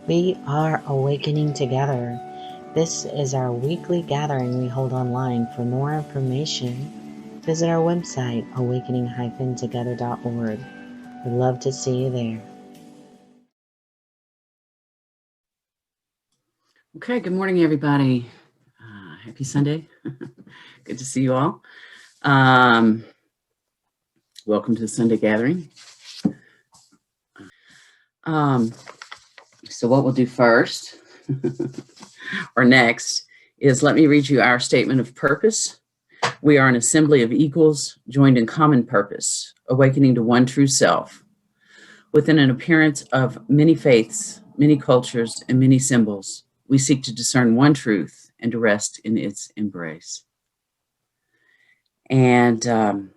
We are awakening together. This is our weekly gathering we hold online. For more information, visit our website, awakening-together.org. We'd love to see you there. Okay, good morning, everybody. Happy Sunday. Good to see you all. Welcome to the Sunday gathering. So what we'll do first or next is let me read you our statement of purpose. We are an assembly of equals joined in common purpose, awakening to one true self. Within an appearance of many faiths, many cultures, and many symbols, we seek to discern one truth and to rest in its embrace. And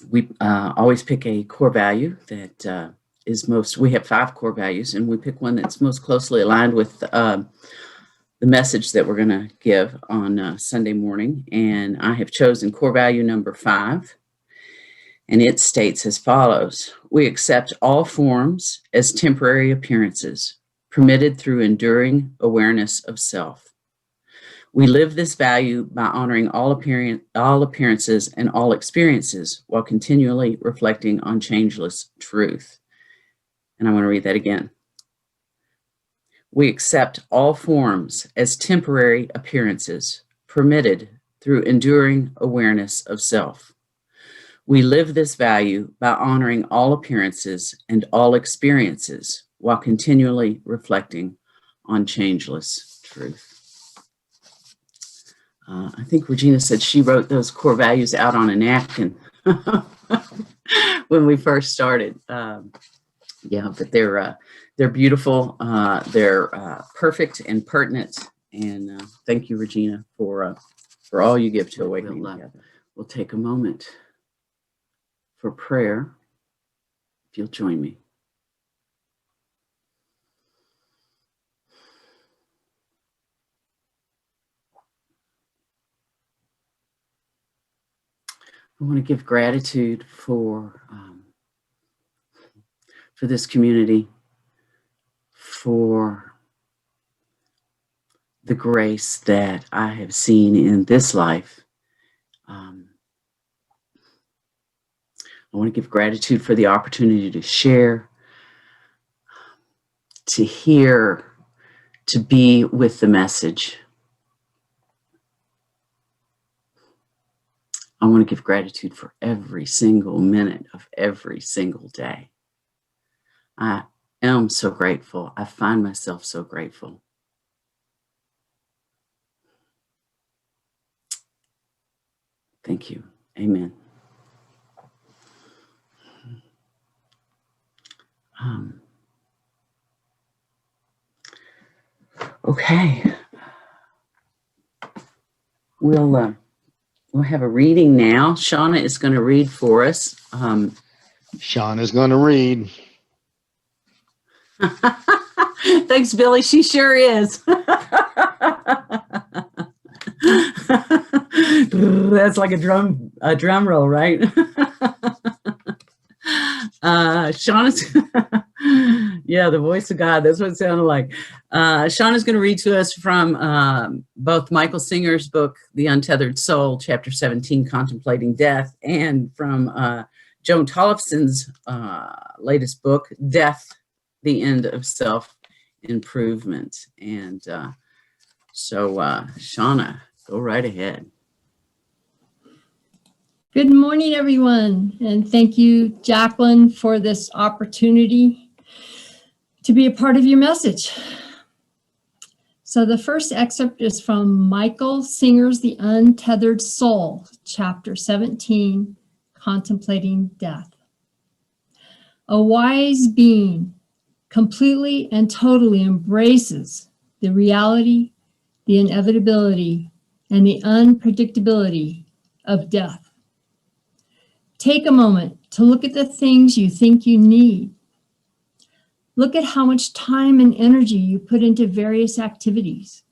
we always pick a core value that we have 5 core values, and we pick one that's most closely aligned with the message that we're going to give on Sunday morning. And I have chosen core value number 5, and it states as follows: we accept all forms as temporary appearances, permitted through enduring awareness of self. We live this value by honoring all appearances and all experiences while continually reflecting on changeless truth. And I want to read that again. We accept all forms as temporary appearances, permitted through enduring awareness of self. We live this value by honoring all appearances and all experiences while continually reflecting on changeless truth. I think Regina said she wrote those core values out on a napkin when we first started. Yeah, but they're beautiful. They're perfect and pertinent. And thank you, Regina, for all you give to Awakening Together. We'll take a moment for prayer, if you'll join me. I want to give gratitude for this community, for the grace that I have seen in this life. I want to give gratitude for the opportunity to share, to hear, to be with the message. I want to give gratitude for every single minute of every single day. I am so grateful. I find myself so grateful. Thank you. Amen. Okay. We'll have a reading now. Shawna is going to read for us. Shawna's going to read. Thanks, Billy. She sure is. That's like a drum roll, right? Shawna's, yeah, the voice of God. That's what it sounded like. Shawna's going to read to us from both Michael Singer's book, The Untethered Soul, Chapter 17, Contemplating Death, and from Joan Tollifson's latest book, Death, the End of Self-Improvement. And so, Shawna, go right ahead. Good morning, everyone, and thank you, Jacquelyn, for this opportunity to be a part of your message. So the first excerpt is from Michael Singer's The Untethered Soul, Chapter 17, Contemplating Death. A wise being completely and totally embraces the reality, the inevitability, and the unpredictability of death. Take a moment to look at the things you think you need. Look at how much time and energy you put into various activities.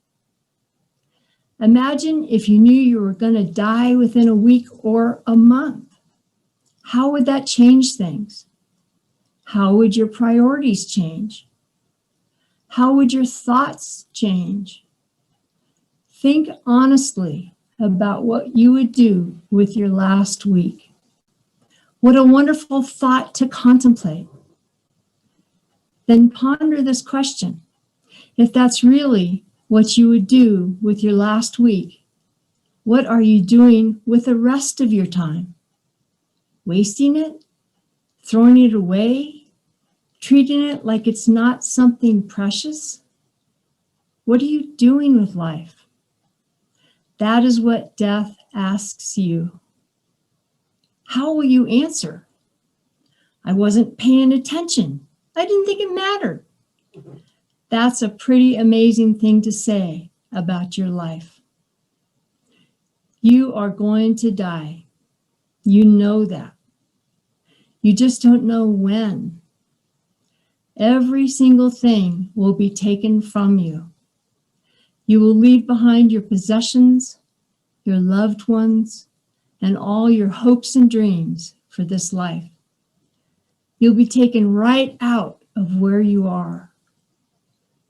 Imagine if you knew you were going to die within a week or a month. How would that change things? How would your priorities change? How would your thoughts change? Think honestly about what you would do with your last week. What a wonderful thought to contemplate. Then ponder this question. If that's really what you would do with your last week, what are you doing with the rest of your time? Wasting it? Throwing it away? Treating it like it's not something precious? What are you doing with life? That is what death asks you. How will you answer? I wasn't paying attention. I didn't think it mattered. That's a pretty amazing thing to say about your life. You are going to die. You know that. You just don't know when. Every single thing will be taken from you. You will leave behind your possessions, your loved ones, and all your hopes and dreams for this life. You'll be taken right out of where you are.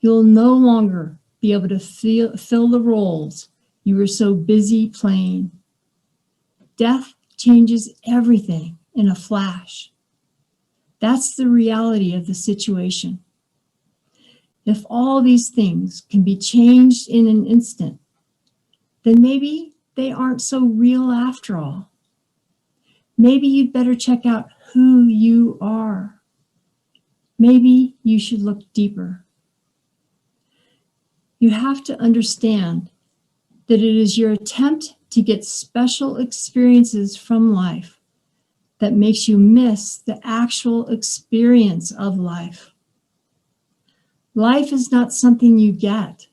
You'll no longer be able to fill the roles you were so busy playing. Death changes everything in a flash. That's the reality of the situation. If all these things can be changed in an instant, then maybe they aren't so real after all. Maybe you'd better check out who you are. Maybe you should look deeper. You have to understand that it is your attempt to get special experiences from life that makes you miss the actual experience of life. Life is not something you get.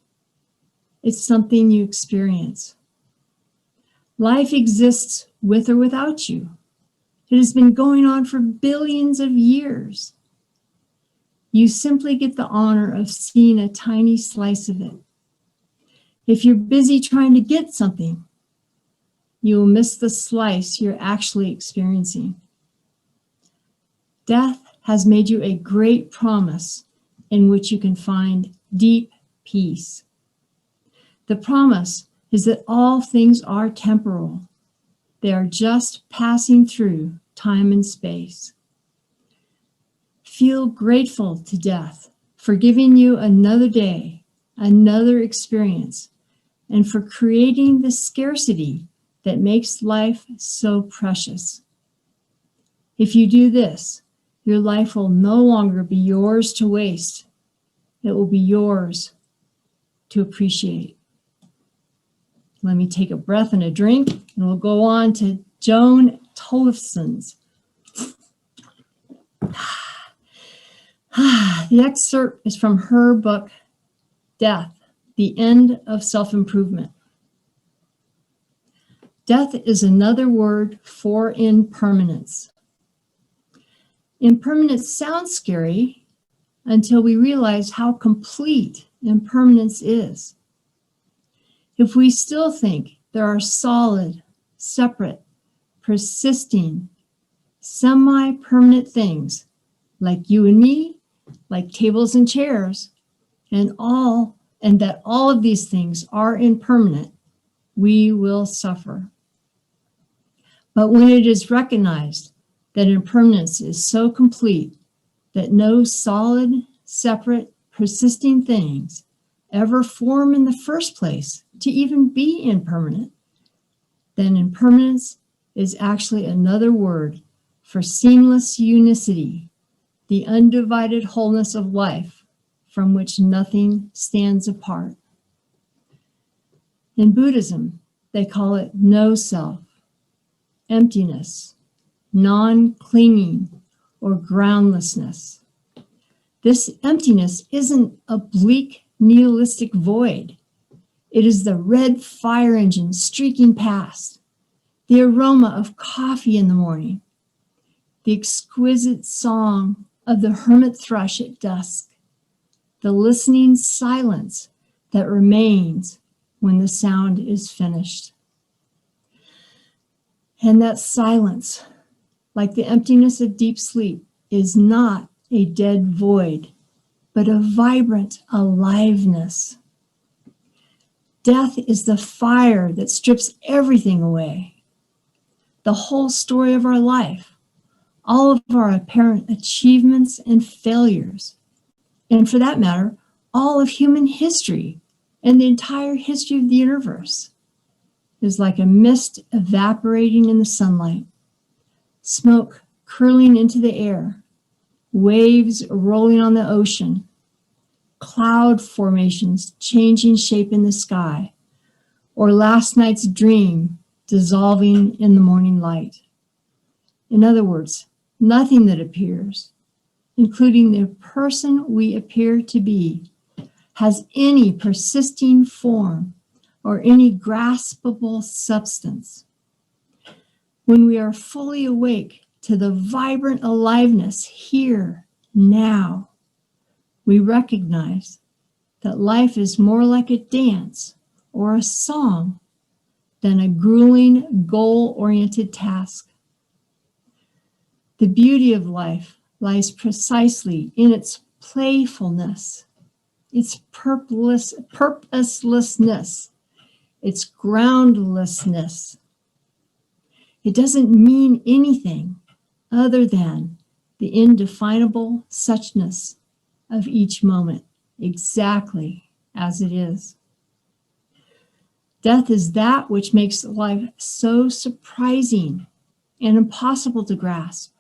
It's something you experience. Life exists with or without you. It has been going on for billions of years. You simply get the honor of seeing a tiny slice of it. If you're busy trying to get something, you will miss the slice you're actually experiencing. Death has made you a great promise in which you can find deep peace. The promise is that all things are temporal. They are just passing through time and space. Feel grateful to death for giving you another day, another experience, and for creating the scarcity that makes life so precious. If you do this, your life will no longer be yours to waste. It will be yours to appreciate. Let me take a breath and a drink, and we'll go on to Joan Tollifson's. The excerpt is from her book, Death, The End of Self-Improvement. Death is another word for impermanence. Impermanence sounds scary until we realize how complete impermanence is. If we still think there are solid, separate, persisting, semi-permanent things like you and me, like tables and chairs, and that all of these things are impermanent, we will suffer. But when it is recognized that impermanence is so complete that no solid, separate, persisting things ever form in the first place to even be impermanent, then impermanence is actually another word for seamless unicity, the undivided wholeness of life from which nothing stands apart. In Buddhism, they call it no self, emptiness, non-clinging, or groundlessness. This emptiness isn't a bleak, nihilistic void. It is the red fire engine streaking past, the aroma of coffee in the morning, the exquisite song of the hermit thrush at dusk, the listening silence that remains when the sound is finished. And that silence, like the emptiness of deep sleep, is not a dead void. but a vibrant aliveness. Death is the fire that strips everything away. The whole story of our life, all of our apparent achievements and failures, and for that matter, all of human history and the entire history of the universe, is like a mist evaporating in the sunlight, smoke curling into the air, waves rolling on the ocean, cloud formations changing shape in the sky, or last night's dream dissolving in the morning light. In other words, nothing that appears, including the person we appear to be, has any persisting form or any graspable substance. When we are fully awake to the vibrant aliveness here, now, we recognize that life is more like a dance or a song than a grueling, goal-oriented task. The beauty of life lies precisely in its playfulness, its purposelessness, its groundlessness. It doesn't mean anything other than the indefinable suchness of each moment, exactly as it is. Death is that which makes life so surprising and impossible to grasp.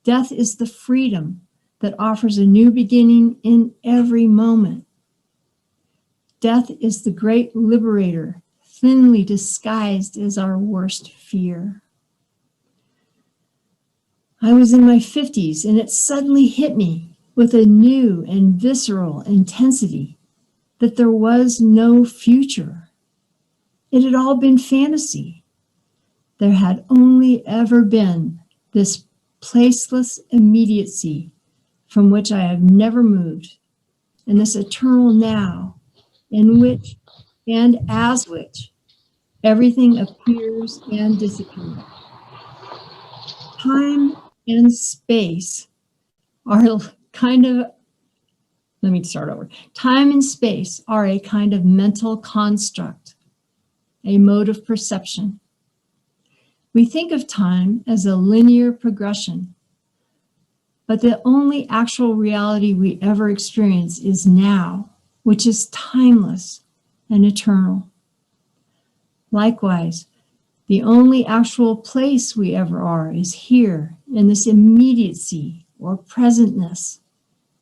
Death is the freedom that offers a new beginning in every moment. Death is the great liberator, thinly disguised as our worst fear. I was in my 50s, and it suddenly hit me with a new and visceral intensity that there was no future. It had all been fantasy. There had only ever been this placeless immediacy from which I have never moved, and this eternal now in which and as which everything appears and disappears. Time and space are kind of, let me start over. Time and space are a kind of mental construct, a mode of perception. We think of time as a linear progression, but the only actual reality we ever experience is now, which is timeless and eternal. Likewise, the only actual place we ever are is here in this immediacy or presentness,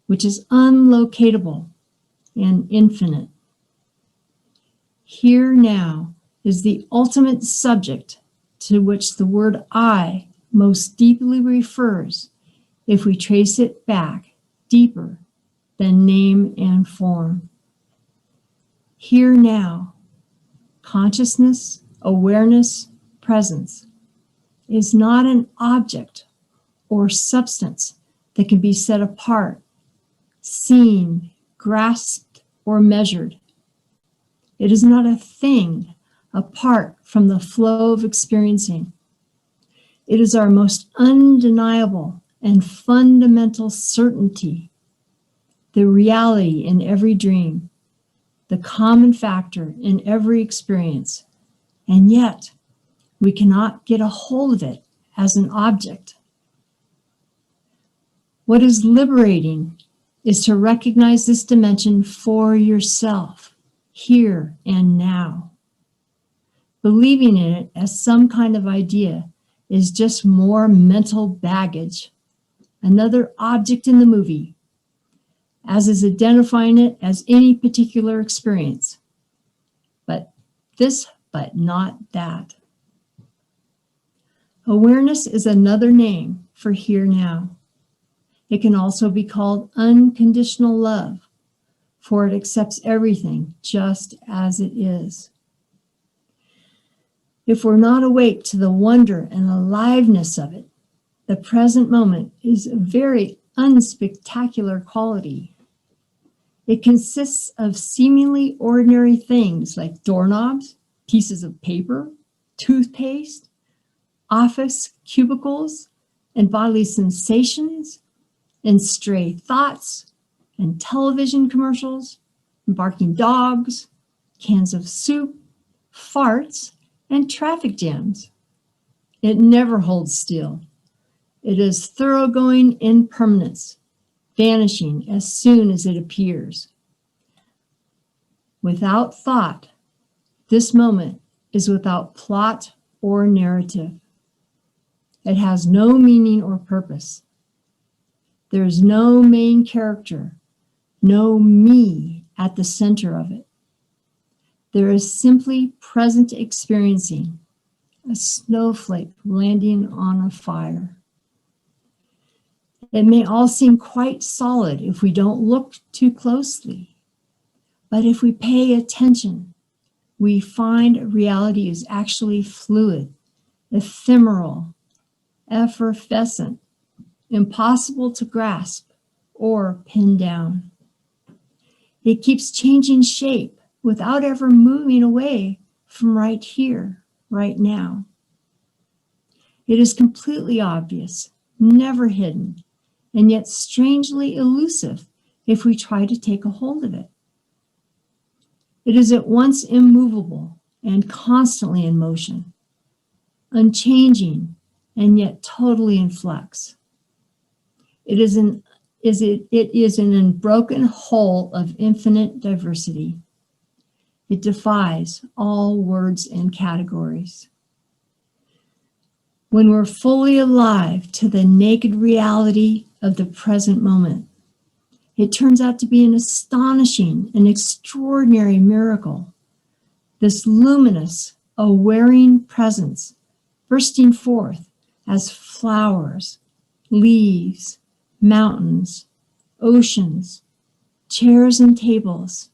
which is unlocatable and infinite. Here now is the ultimate subject to which the word I most deeply refers if we trace it back deeper than name and form. Here now, consciousness, awareness, presence is not an object or substance that can be set apart, seen, grasped, or measured. It is not a thing apart from the flow of experiencing. It is our most undeniable and fundamental certainty, the reality in every dream, the common factor in every experience, and yet we cannot get a hold of it as an object. What is liberating is to recognize this dimension for yourself, here and now. Believing in it as some kind of idea is just more mental baggage, another object in the movie, as is identifying it as any particular experience. But this, but not that. Awareness is another name for here now. It can also be called unconditional love, for it accepts everything just as it is. If we're not awake to the wonder and aliveness of it, the present moment is a very unspectacular quality. It consists of seemingly ordinary things like doorknobs, pieces of paper, toothpaste, office cubicles, and bodily sensations, and stray thoughts, and television commercials, barking dogs, cans of soup, farts, and traffic jams. It never holds still. It is thoroughgoing impermanence, vanishing as soon as it appears. Without thought, this moment is without plot or narrative. It has no meaning or purpose. There is no main character, no me at the center of it. There is simply present experiencing, a snowflake landing on a fire. It may all seem quite solid if we don't look too closely, but if we pay attention, we find reality is actually fluid, ephemeral, effervescent, impossible to grasp or pin down. It keeps changing shape without ever moving away from right here, right now. It is completely obvious, never hidden, and yet strangely elusive if we try to take a hold of it. It is at once immovable and constantly in motion, unchanging and yet totally in flux. It is an unbroken whole of infinite diversity. It defies all words and categories. When we're fully alive to the naked reality of the present moment, it turns out to be an astonishing and extraordinary miracle. This luminous, awareing presence bursting forth as flowers, leaves, mountains, oceans, chairs and tables,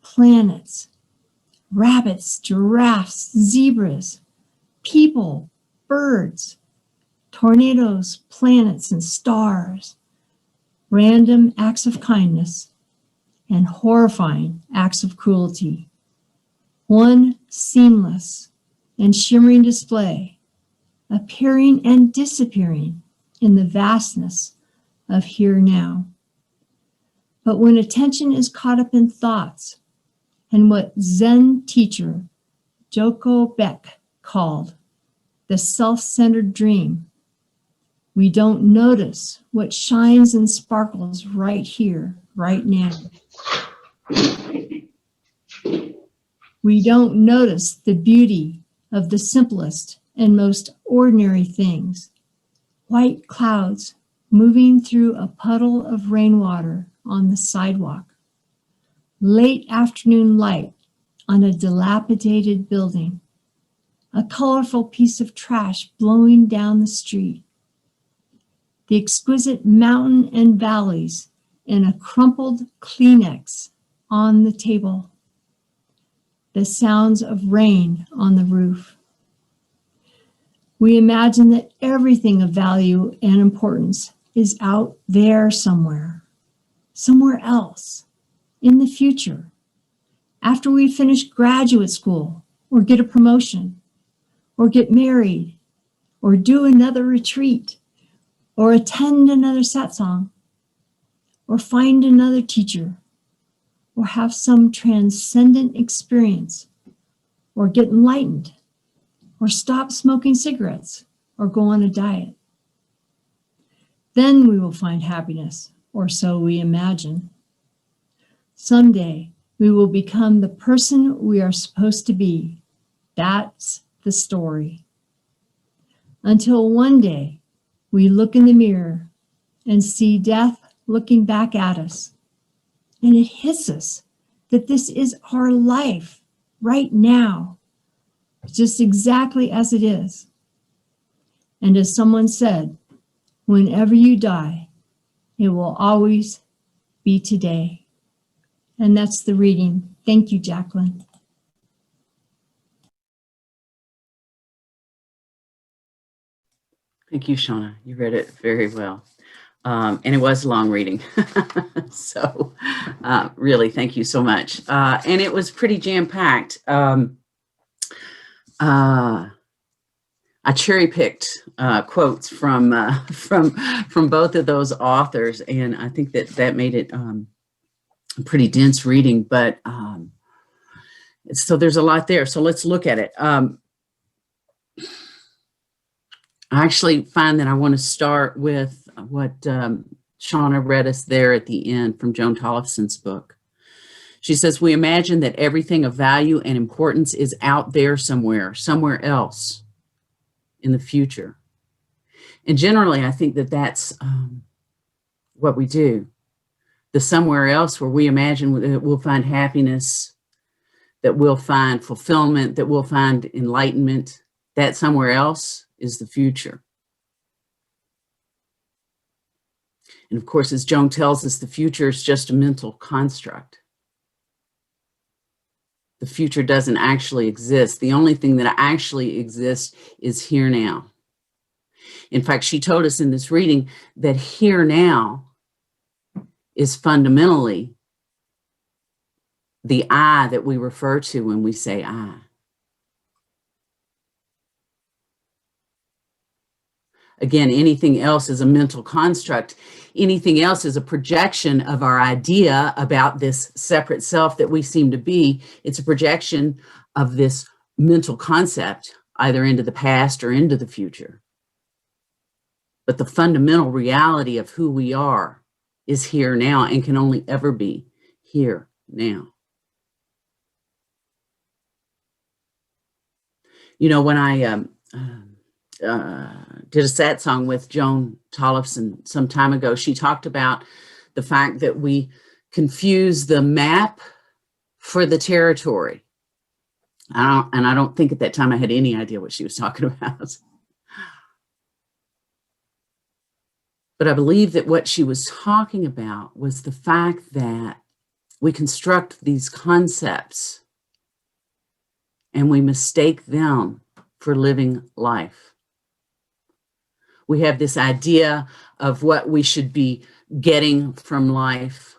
planets, rabbits, giraffes, zebras, people, birds, tornadoes, planets, and stars, random acts of kindness, and horrifying acts of cruelty. One seamless and shimmering display, appearing and disappearing in the vastness of here now. But when attention is caught up in thoughts, and what Zen teacher Joko Beck called the self-centered dream, we don't notice what shines and sparkles right here, right now. We don't notice the beauty of the simplest and most ordinary things. White clouds moving through a puddle of rainwater on the sidewalk. Late afternoon light on a dilapidated building. A colorful piece of trash blowing down the street. The exquisite mountain and valleys in a crumpled Kleenex on the table. The sounds of rain on the roof. We imagine that everything of value and importance is out there somewhere else, in the future, after we finish graduate school, or get a promotion, or get married, or do another retreat, or attend another satsang, or find another teacher, or have some transcendent experience, or get enlightened, or stop smoking cigarettes, or go on a diet. Then we will find happiness, or so we imagine. Someday, we will become the person we are supposed to be. That's the story. Until one day, we look in the mirror and see death looking back at us. And it hits us that this is our life right now, just exactly as it is. And as someone said, whenever you die, it will always be today. And that's the reading. Thank you, Jacquelyn. Thank you, Shawna. You read it very well. And it was a long reading. So really, thank you so much. And it was pretty jam-packed. I cherry picked quotes from both of those authors, and I think that made it a pretty dense reading. But so there's a lot there. So let's look at it. I actually find that I want to start with what Shawna read us there at the end from Joan Tollifson's book. She says, we imagine that everything of value and importance is out there somewhere else in the future. And generally, I think that that's what we do. The somewhere else where we imagine that we'll find happiness, that we'll find fulfillment, that we'll find enlightenment, that somewhere else is the future. And of course, as Joan tells us, the future is just a mental construct. The future doesn't actually exist. The only thing that actually exists is here now. In fact, she told us in this reading that here now is fundamentally the I that we refer to when we say I. Again, anything else is a mental construct. Anything else is a projection of our idea about this separate self that we seem to be. It's a projection of this mental concept, either into the past or into the future. But the fundamental reality of who we are is here now and can only ever be here now. You know, when I did a sat song with Joan Tollifson some time ago, she talked about the fact that we confuse the map for the territory. I don't think at that time I had any idea what she was talking about. But I believe that what she was talking about was the fact that we construct these concepts and we mistake them for living life. We have this idea of what we should be getting from life.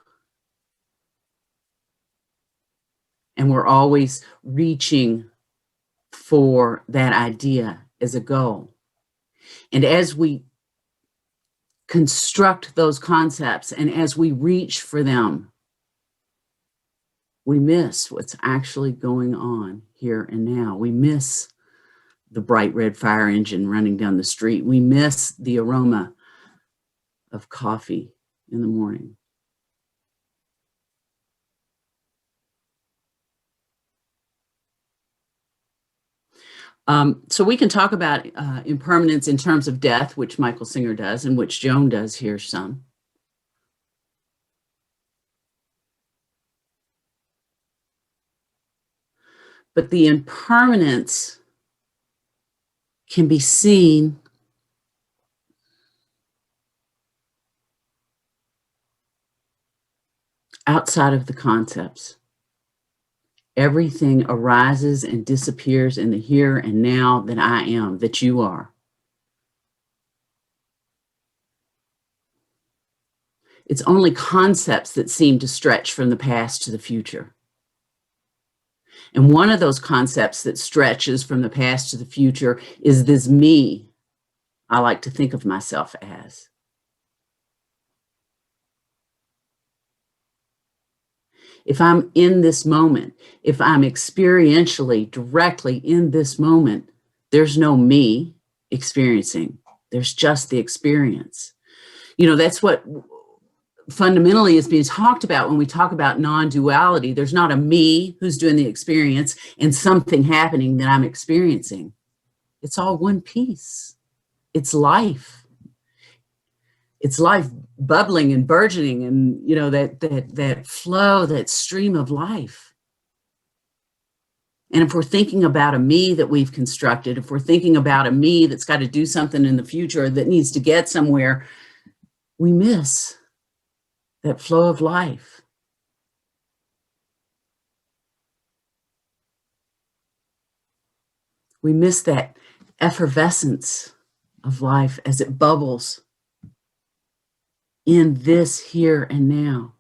And we're always reaching for that idea as a goal. And as we construct those concepts and as we reach for them, we miss what's actually going on here and now. We miss the bright red fire engine running down the street. We miss the aroma of coffee in the morning. So we can talk about impermanence in terms of death, which Michael Singer does and which Joan does here some. But the impermanence can be seen outside of the concepts. Everything arises and disappears in the here and now that I am, that you are. It's only concepts that seem to stretch from the past to the future. And one of those concepts that stretches from the past to the future is this me I like to think of myself as. If I'm in this moment, if I'm experientially, directly in this moment, there's no me experiencing. There's just the experience. You know, that's what fundamentally is being talked about when we talk about non-duality. There's not a me who's doing the experience and something happening that I'm experiencing. It's all one piece. It's life. It's life bubbling and burgeoning, and you know, that flow, that stream of life. And if we're thinking about a me that we've constructed, if we're thinking about a me that's got to do something in the future, that needs to get somewhere, we miss that flow of life. We miss that effervescence of life as it bubbles in this here and now.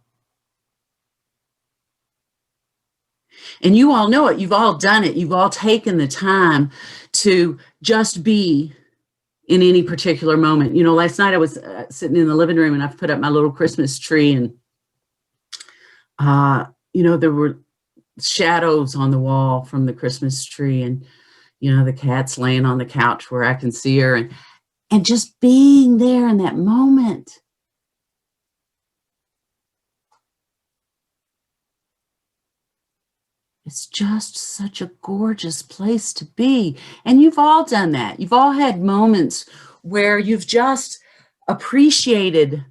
And you all know it. You've all done it. You've all taken the time to just be in any particular moment. You know, last night I was sitting in the living room and I've put up my little Christmas tree, and, you know, there were shadows on the wall from the Christmas tree, and, you know, the cat's laying on the couch where I can see her, and just being there in that moment. It's just such a gorgeous place to be. And you've all done that. You've all had moments where you've just appreciated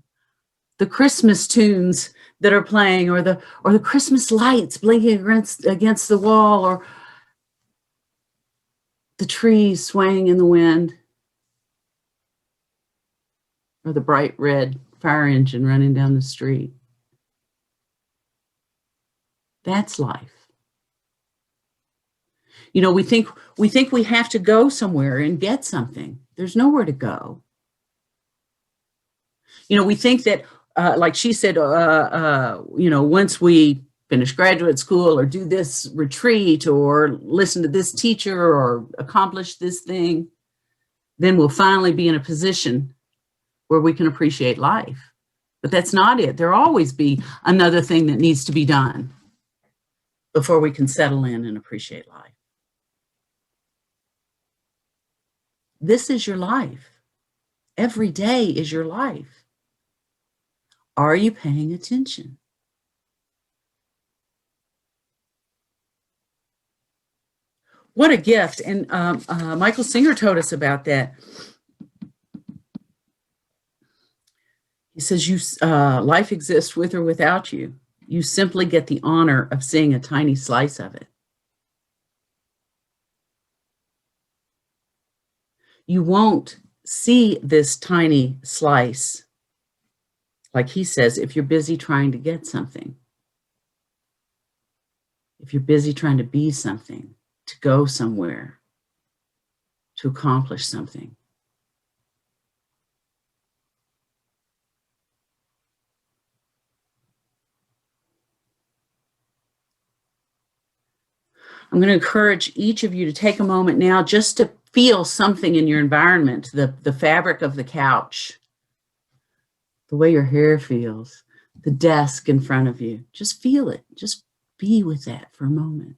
the Christmas tunes that are playing, or the Christmas lights blinking against the wall, or the trees swaying in the wind, or the bright red fire engine running down the street. That's life. You know, we think we have to go somewhere and get something. There's nowhere to go. You know, we think that, like she said, you know, once we finish graduate school or do this retreat or listen to this teacher or accomplish this thing, then we'll finally be in a position where we can appreciate life. But that's not it. There'll always be another thing that needs to be done before we can settle in and appreciate life. This is your life. Every day is your life. Are you paying attention? What a gift. And Michael Singer told us about that. He says, life exists with or without you. You simply get the honor of seeing a tiny slice of it. You won't see this tiny slice, like he says, if you're busy trying to get something. If you're busy trying to be something, to go somewhere, to accomplish something. I'm going to encourage each of you to take a moment now just to feel something in your environment, the fabric of the couch, the way your hair feels, the desk in front of you. Just feel it. Just be with that for a moment.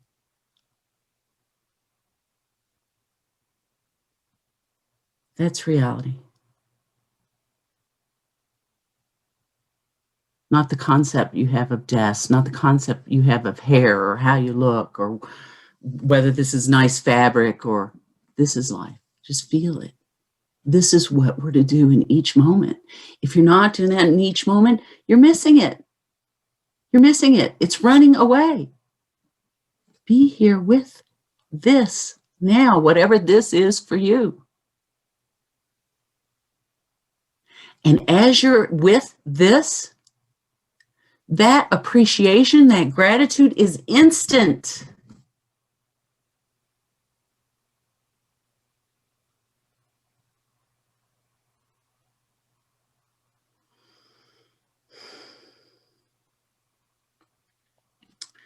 That's reality. Not the concept you have of desk, not the concept you have of hair or how you look or whether this is nice fabric or this is life. Just feel it. This is what we're to do in each moment. If you're not doing that in each moment, you're missing it. You're missing it. It's running away. Be here with this now, whatever this is for you. And as you're with this, that appreciation, that gratitude is instant.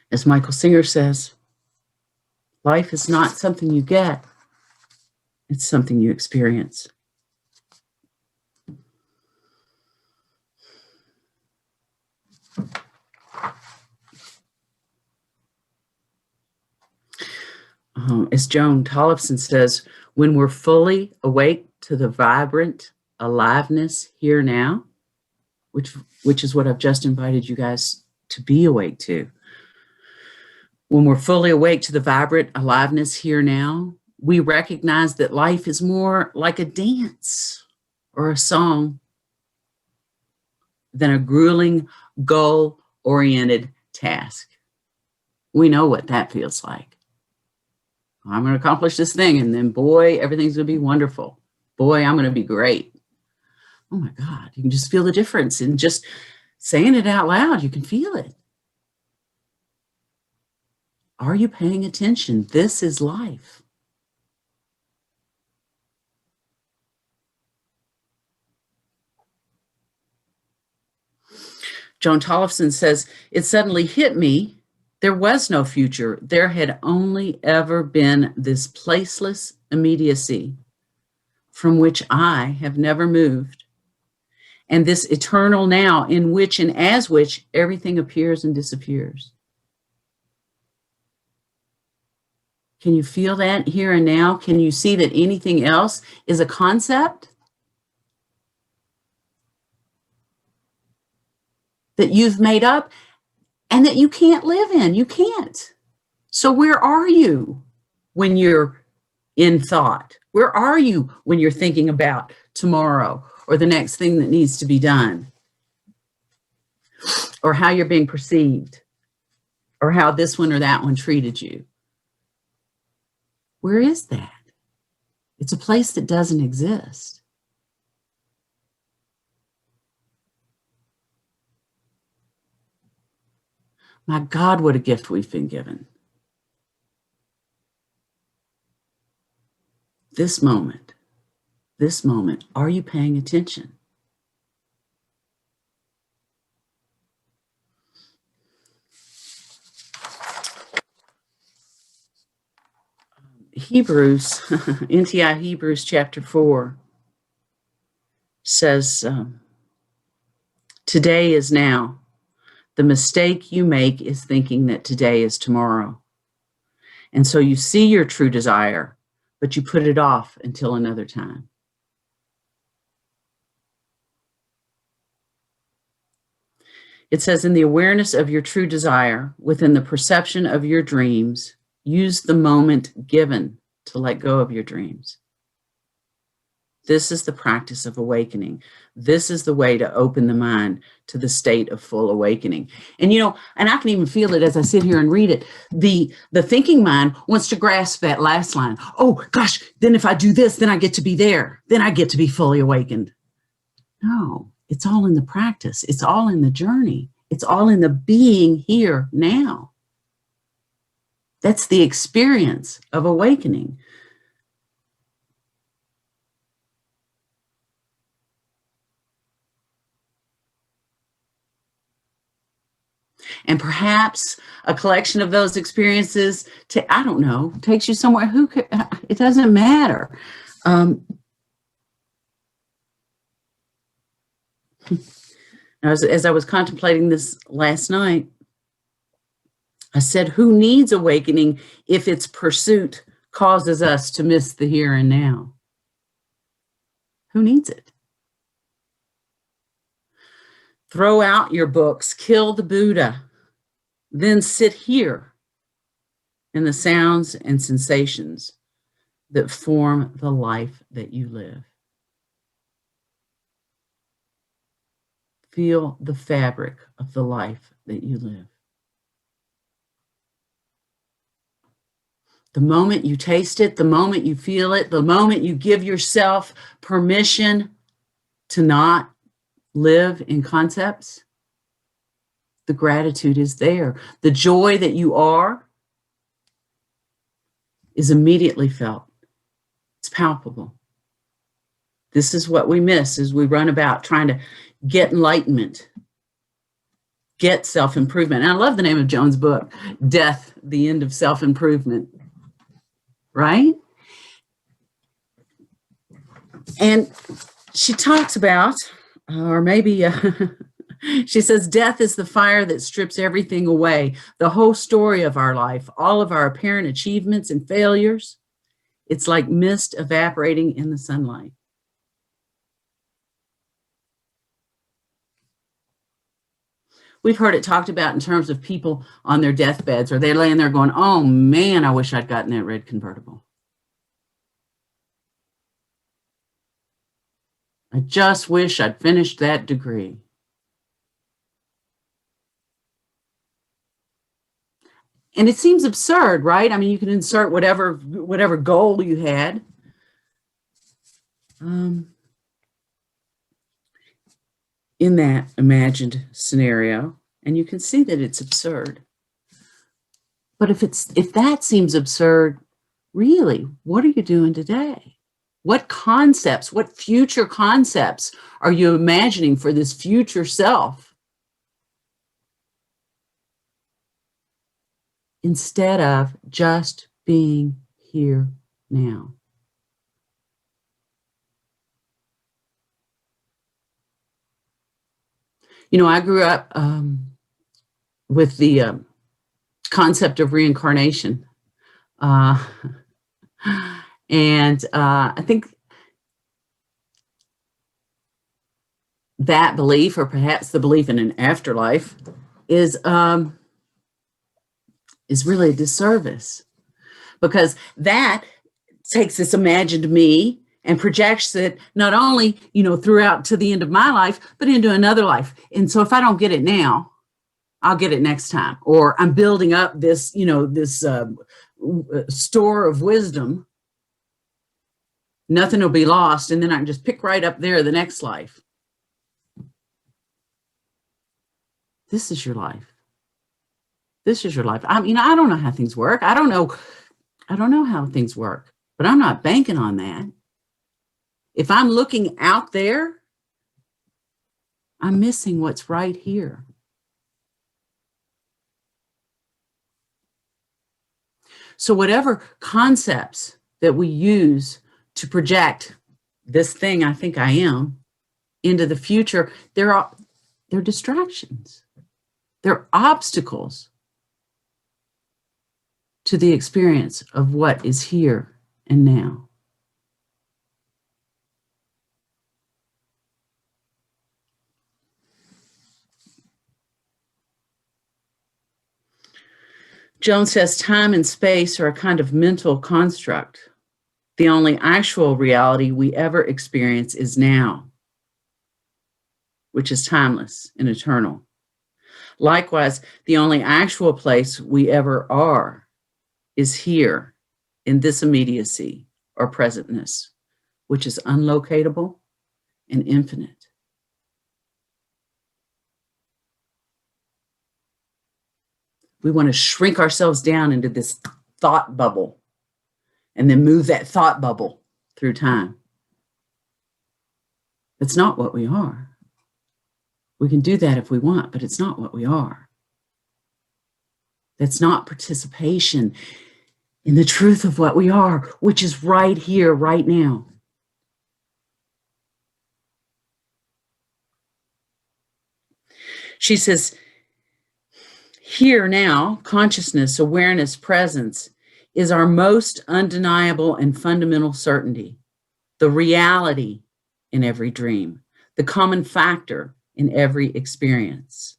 As Michael Singer says, life is not something you get, it's something you experience. As Joan Tollifson says, when we're fully awake to the vibrant aliveness here now, which is what I've just invited you guys to be awake to. When we're fully awake to the vibrant aliveness here now, we recognize that life is more like a dance or a song than a grueling, goal-oriented task. We know what that feels like. I'm going to accomplish this thing, and then, boy, everything's going to be wonderful. Boy, I'm going to be great. Oh, my God, you can just feel the difference. And just saying it out loud, you can feel it. Are you paying attention? This is life. Joan Tollifson says, it suddenly hit me There was no future. There had only ever been this placeless immediacy from which I have never moved, and this eternal now in which and as which everything appears and disappears. Can you feel that here and now? Can you see that anything else is a concept that you've made up and that you can't live in? You can't. So where are you when you're in thought? Where are you when you're thinking about tomorrow or the next thing that needs to be done? Or how you're being perceived? Or how this one or that one treated you? Where is that? It's a place that doesn't exist. My God, what a gift we've been given. This moment, are you paying attention? Hebrews, NTI Hebrews chapter 4 says, today is now. The mistake you make is thinking that today is tomorrow. And so you see your true desire, but you put it off until another time. It says, in the awareness of your true desire, within the perception of your dreams, use the moment given to let go of your dreams. This is the practice of awakening. This is the way to open the mind to the state of full awakening. And and I can even feel it as I sit here and read it. The thinking mind wants to grasp that last line. Oh gosh, then if I do this, then I get to be there. Then I get to be fully awakened. No, it's all in the practice. It's all in the journey. It's all in the being here now. That's the experience of awakening. And perhaps a collection of those experiences, takes you somewhere. It doesn't matter. As I was contemplating this last night, I said, who needs awakening if its pursuit causes us to miss the here and now? Who needs it? Throw out your books, kill the Buddha, then sit here in the sounds and sensations that form the life that you live. Feel the fabric of the life that you live. The moment you taste it, the moment you feel it, the moment you give yourself permission to not live in concepts, the gratitude is there. The joy that you are is immediately felt. It's palpable. This is what we miss as we run about trying to get enlightenment, get self-improvement. And I love the name of Joan's book, Death, the End of Self-Improvement. Right? And she talks about, or maybe she says, death is the fire that strips everything away. The whole story of our life, all of our apparent achievements and failures, it's like mist evaporating in the sunlight. We've heard it talked about in terms of people on their deathbeds, or they're laying there going, oh man, I wish I'd gotten that red convertible. I just wish I'd finished that degree. And it seems absurd, right? I mean, you can insert whatever goal you had. In that imagined scenario, and you can see that it's absurd. But if that seems absurd, really, what are you doing today? What concepts, what future concepts are you imagining for this future self? instead of just being here now. You know, I grew up with the concept of reincarnation. And I think that belief, or perhaps the belief in an afterlife, is really a disservice, because that takes this imagined me and projects it not only, you know, throughout to the end of my life, but into another life. And so if I don't get it now, I'll get it next time. Or I'm building up this, you know, this store of wisdom. Nothing will be lost. And then I can just pick right up there the next life. This is your life. This is your life. I mean, I don't know how things work. I don't know how things work, but I'm not banking on that. If I'm looking out there, I'm missing what's right here. So whatever concepts that we use to project this thing I think I am into the future, they're distractions. They're obstacles to the experience of what is here and now. Joan says time and space are a kind of mental construct. The only actual reality we ever experience is now, which is timeless and eternal. Likewise, the only actual place we ever are is here in this immediacy or presentness, which is unlocatable and infinite. We want to shrink ourselves down into this thought bubble and then move that thought bubble through time. That's not what we are. We can do that if we want, but it's not what we are. That's not participation in the truth of what we are, which is right here, right now. She says, here now, consciousness, awareness, presence is our most undeniable and fundamental certainty, the reality in every dream, the common factor in every experience.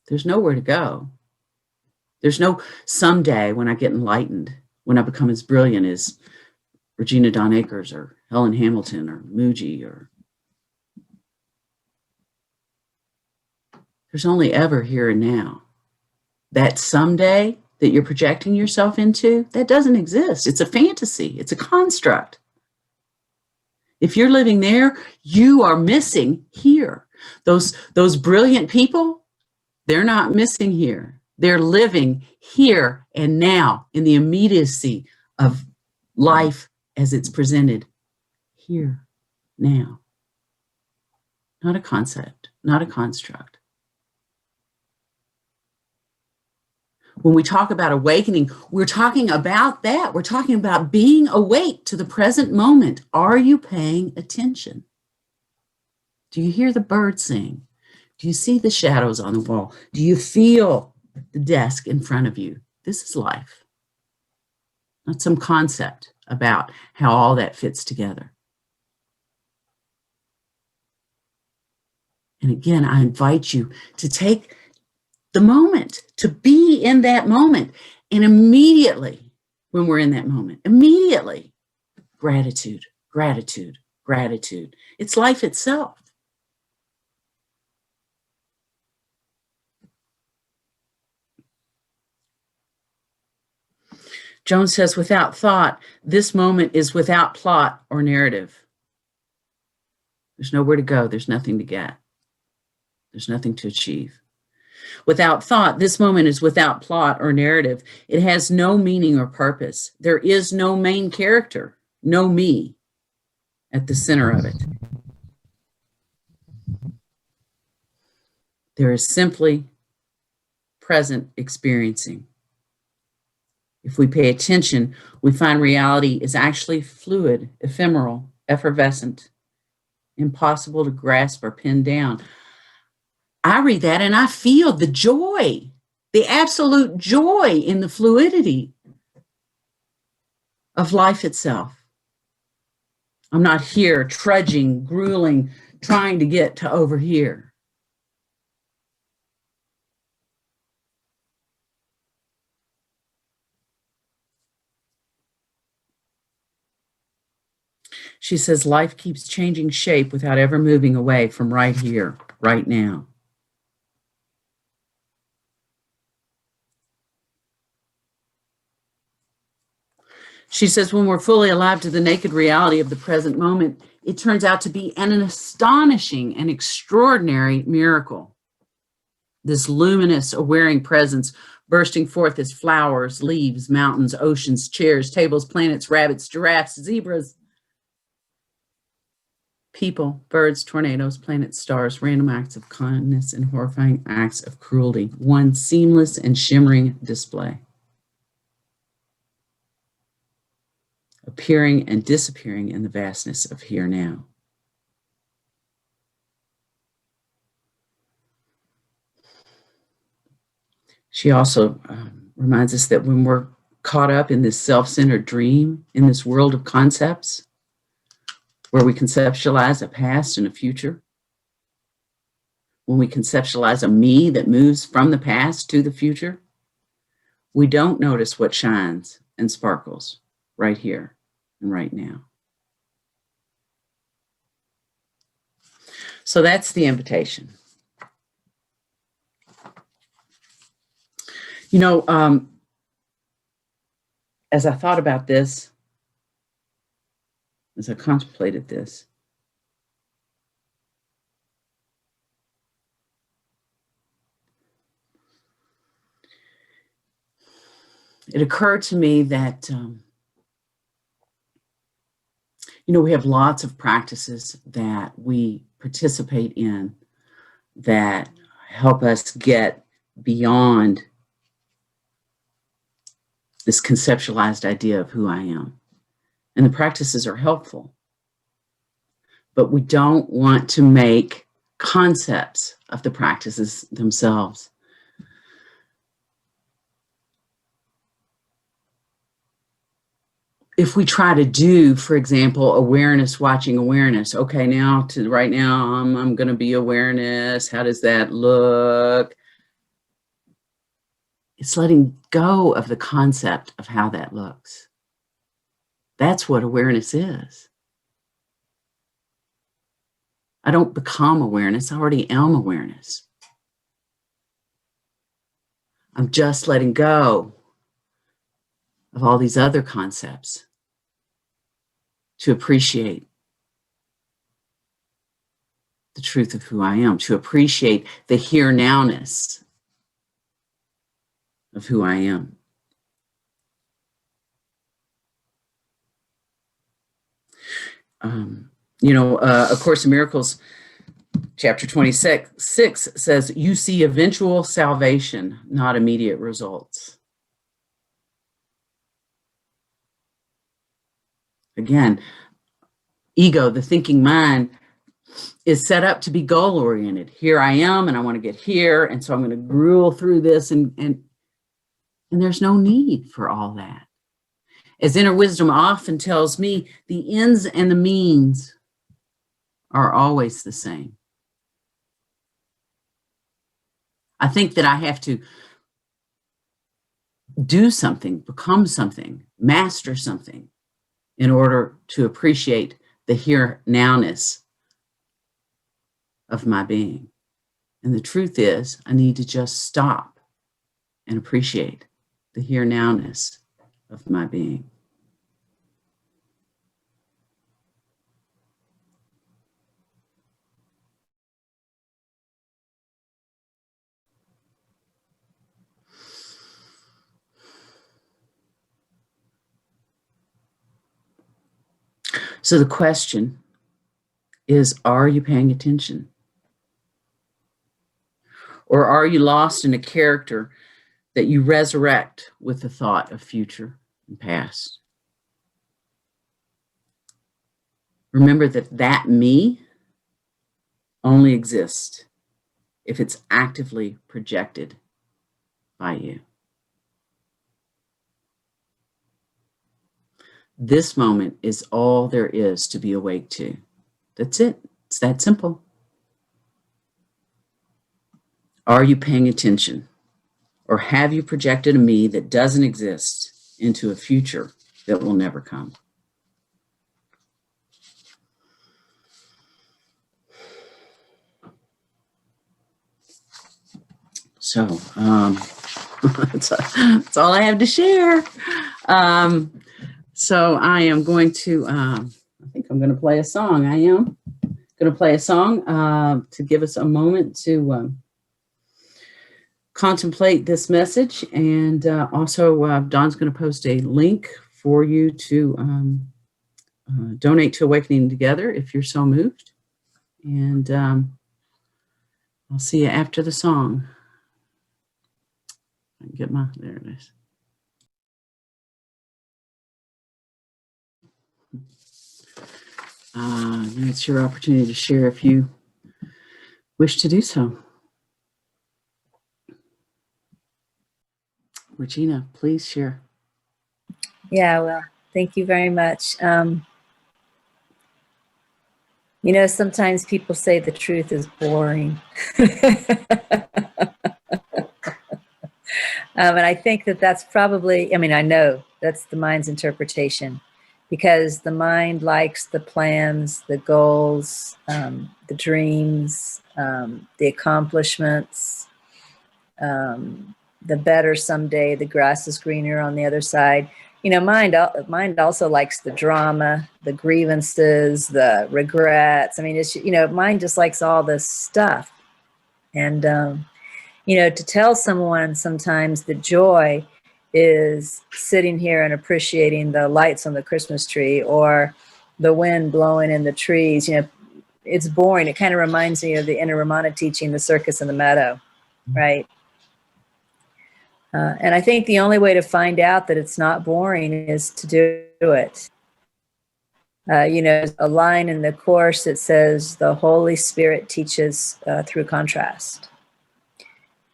There's nowhere to go. There's no someday when I get enlightened, when I become as brilliant as Regina Dawn Akers or Helen Hamilton or Muji, or there's only ever here and now. That someday that you're projecting yourself into, that doesn't exist. It's a fantasy. It's a construct. If you're living there, you are missing here. Those brilliant people, they're not missing here. They're living here and now in the immediacy of life as it's presented here, now. Not a concept, not a construct. When we talk about awakening, we're talking about that. We're talking about being awake to the present moment. Are you paying attention? Do you hear the birds sing? Do you see the shadows on the wall? Do you feel the desk in front of you? This is life, not some concept about how all that fits together. And again, I invite you to take the moment, to be in that moment. And immediately, when we're in that moment, immediately, gratitude, gratitude, gratitude. It's life itself. Joan says, without thought, this moment is without plot or narrative. There's nowhere to go. There's nothing to get. There's nothing to achieve. Without thought, this moment is without plot or narrative. It has no meaning or purpose. There is no main character. no me at the center of it. There is simply present experiencing. If we pay attention, we find reality is actually fluid, ephemeral, effervescent, impossible to grasp or pin down. I read that and I feel the joy, the absolute joy in the fluidity of life itself. I'm not here trudging, grueling, trying to get to over here. She says, life keeps changing shape without ever moving away from right here, right now. She says, when we're fully alive to the naked reality of the present moment, it turns out to be an astonishing and extraordinary miracle. This luminous, awareing presence bursting forth as flowers, leaves, mountains, oceans, chairs, tables, planets, rabbits, giraffes, zebras, people, birds, tornadoes, planets, stars, random acts of kindness, and horrifying acts of cruelty. One seamless and shimmering display. Appearing and disappearing in the vastness of here now. She also reminds us that when we're caught up in this self-centered dream, in this world of concepts, where we conceptualize a past and a future, when we conceptualize a me that moves from the past to the future, we don't notice what shines and sparkles right here and right now. So that's the invitation. You know, as I thought about this, as I contemplated this, it occurred to me that, you know, we have lots of practices that we participate in that help us get beyond this conceptualized idea of who I am. And the practices are helpful, but we don't want to make concepts of the practices themselves. If we try to do, for example, awareness, watching awareness, okay, now to right now, I'm going to be awareness. How does that look? It's letting go of the concept of how that looks. That's what awareness is. I don't become awareness. I already am awareness. I'm just letting go of all these other concepts to appreciate the truth of who I am, to appreciate the here nowness of who I am. You know, A Course in Miracles, chapter 26 says, you see eventual salvation, not immediate results. Again, ego, the thinking mind, is set up to be goal-oriented. Here I am, and I want to get here, and so I'm going to gruel through this, and there's no need for all that. As inner wisdom often tells me, the ends and the means are always the same. I think that I have to do something, become something, master something in order to appreciate the here nowness of my being. And the truth is, I need to just stop and appreciate the here nowness of my being. So the question is, are you paying attention? Or are you lost in a character that you resurrect with the thought of future and past? Remember that me only exists if it's actively projected by you. This moment is all there is to be awake to. That's it. It's that simple. Are you paying attention? Or have you projected a me that doesn't exist into a future that will never come? So that's all I have to share. So I am going to, I think I'm going to play a song. I am going to play a song to give us a moment to contemplate this message. And also Dawn's going to post a link for you to donate to Awakening Together if you're so moved. And I'll see you after the song. Get my, there it is. It's your opportunity to share if you wish to do so. Regina, please share. Yeah, well, thank you very much. You know, sometimes people say the truth is boring. And I think that that's probably, I mean, I know that's the mind's interpretation, because the mind likes the plans, the goals, the dreams, the accomplishments, the better someday, the grass is greener on the other side. You know, mind also likes the drama, the grievances, the regrets. I mean, it's, you know, mind just likes all this stuff. And, you know, to tell someone sometimes the joy is sitting here and appreciating the lights on the Christmas tree or the wind blowing in the trees, you know, it's boring. It kind of reminds me of the Inner Ramana teaching, the circus in the meadow, right? And I think the only way to find out that it's not boring is to do it. You know, there's a line in the Course that says, the Holy Spirit teaches through contrast.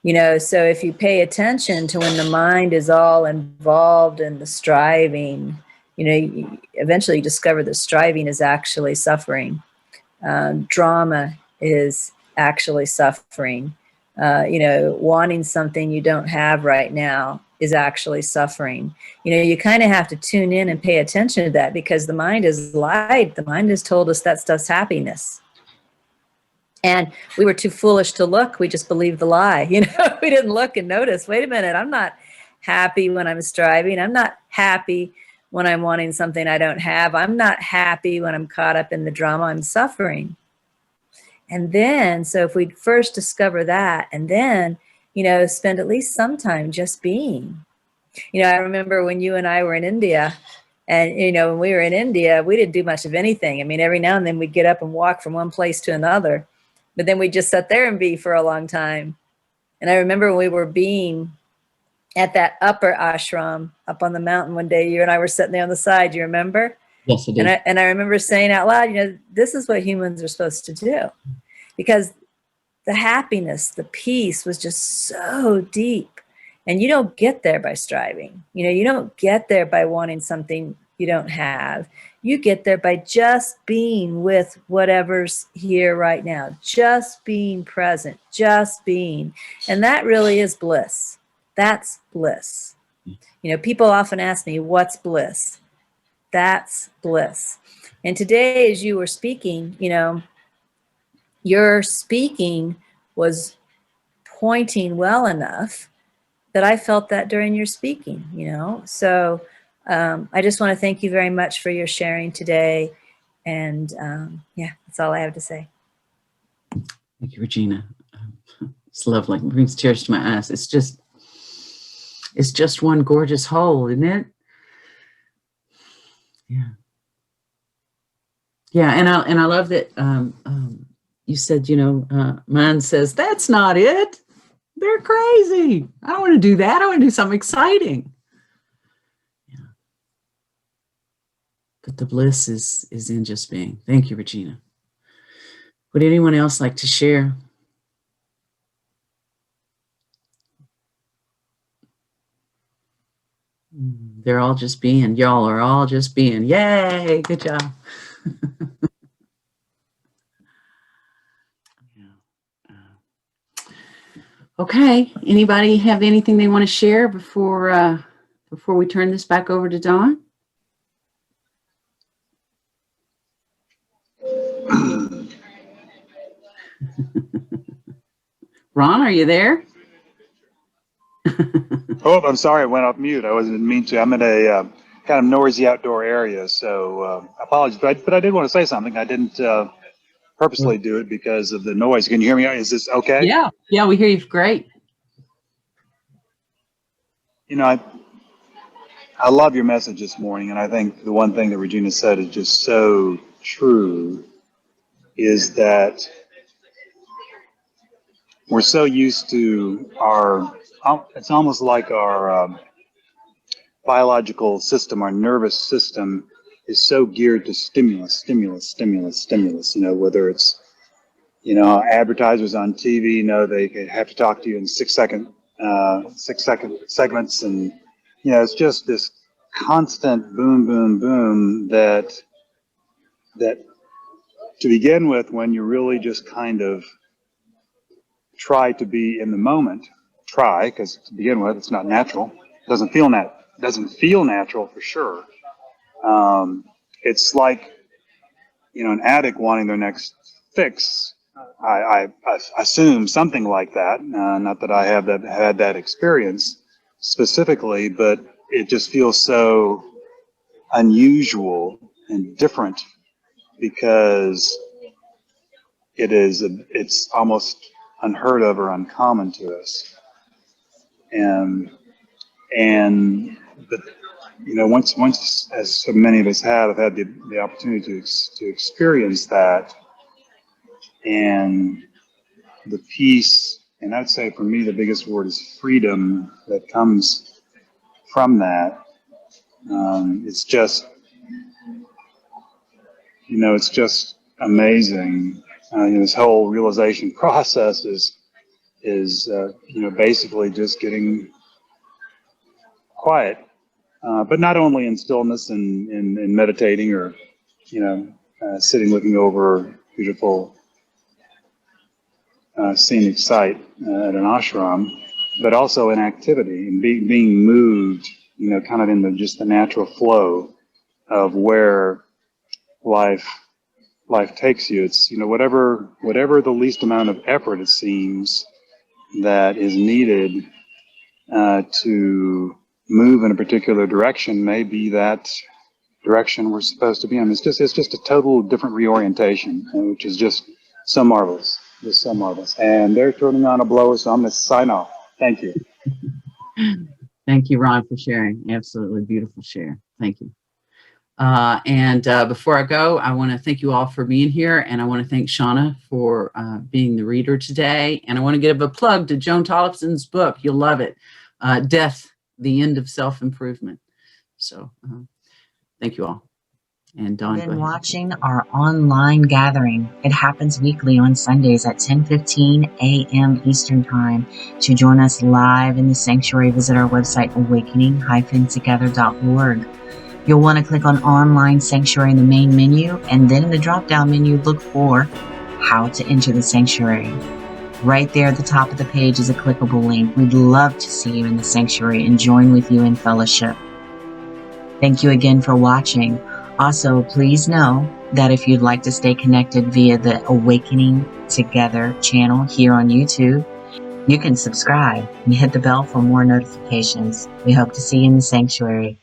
You know, so if you pay attention to when the mind is all involved in the striving, you know, you eventually discover that striving is actually suffering. Drama is actually suffering. You know, wanting something you don't have right now is actually suffering. You know, you kind of have to tune in and pay attention to that, because the mind has lied. The mind has told us that stuff's happiness. And we were too foolish to look. We just believed the lie. You know, we didn't look and notice, wait a minute, I'm not happy when I'm striving. I'm not happy when I'm wanting something I don't have. I'm not happy when I'm caught up in the drama. I'm suffering. And then, so if we first discover that, and then, you know, spend at least some time just being. You know, I remember when you and I were in India, and, you know, when we were in India, we didn't do much of anything. I mean, every now and then we'd get up and walk from one place to another, but then we'd just sit there and be for a long time. And I remember when we were being at that upper ashram up on the mountain one day, you and I were sitting there on the side, you remember? Yes, I did. And I remember saying out loud, you know, this is what humans are supposed to do. Because the happiness, the peace was just so deep. And you don't get there by striving. You know, you don't get there by wanting something you don't have. You get there by just being with whatever's here right now. Just being present, just being. And that really is bliss. That's bliss. You know, people often ask me, what's bliss? That's bliss. And today, as you were speaking, you know, your speaking was pointing well enough that I felt that during your speaking, you know. So I just want to thank you very much for your sharing today. And yeah, that's all I have to say. Thank you, Regina. It's lovely. It brings tears to my eyes. It's just one gorgeous whole, isn't it? Yeah. Yeah, and I love that you said, mine says that's not it. They're crazy. I don't want to do that. I want to do something exciting. Yeah. But the bliss is in just being. Thank you, Regina. Would anyone else like to share? They're all just being. Y'all are all just being. Yay! Good job. Okay. Anybody have anything they want to share before we turn this back over to Dawn? Ron, are you there? Oh, I'm sorry, I went off mute. I wasn't mean to. I'm in a kind of noisy outdoor area, so apologies. But I did want to say something. I didn't purposely do it because of the noise. Can you hear me? Is this okay? Yeah, we hear you great. I love your message this morning, and I think the one thing that Regina said is just so true, is that we're so used to it's almost like our biological system, our nervous system is so geared to stimulus. Whether it's, advertisers on TV know they have to talk to you in 6 second segments. And, it's just this constant boom, boom, boom that to begin with, when you really just kind of try to be in the moment, because to begin with, it's not natural. It doesn't feel natural for sure. It's like, an addict wanting their next fix. I assume something like that. Not that I have had that experience specifically, but it just feels so unusual and different because it's almost unheard of or uncommon to us. But once, as so many of us have had the opportunity to experience that, and the peace, and I'd say for me the biggest word is freedom that comes from that. It's just, it's just amazing. This whole realization process is basically just getting quiet. But not only in stillness and meditating or, sitting looking over beautiful scenic site at an ashram, but also in activity and being moved, kind of in just the natural flow of where life takes you. It's, whatever the least amount of effort it seems that is needed to move in a particular direction may be that direction we're supposed to be in. It's just a total different reorientation, which is just so marvelous. Just so marvelous. And they're turning on a blower, so I'm going to sign off. Thank you. Thank you, Ron, for sharing. Absolutely beautiful share. Thank you. And before I go, I want to thank you all for being here, and I want to thank Shawna for being the reader today. And I want to give a plug to Joan Tollifson's book. You'll love it. Death, the End of Self-Improvement. So thank you all. And Dawn, You've been watching our online gathering. It happens weekly on Sundays at 10:15 a.m. Eastern Time. To join us live in the sanctuary, visit our website, awakening-together.org. You'll want to click on Online Sanctuary in the main menu, and then in the drop-down menu, look for How to Enter the Sanctuary. Right there at the top of the page is a clickable link. We'd love to see you in the sanctuary and join with you in fellowship. Thank you again for watching. Also, please know that if you'd like to stay connected via the Awakening Together channel here on YouTube, you can subscribe and hit the bell for more notifications. We hope to see you in the sanctuary.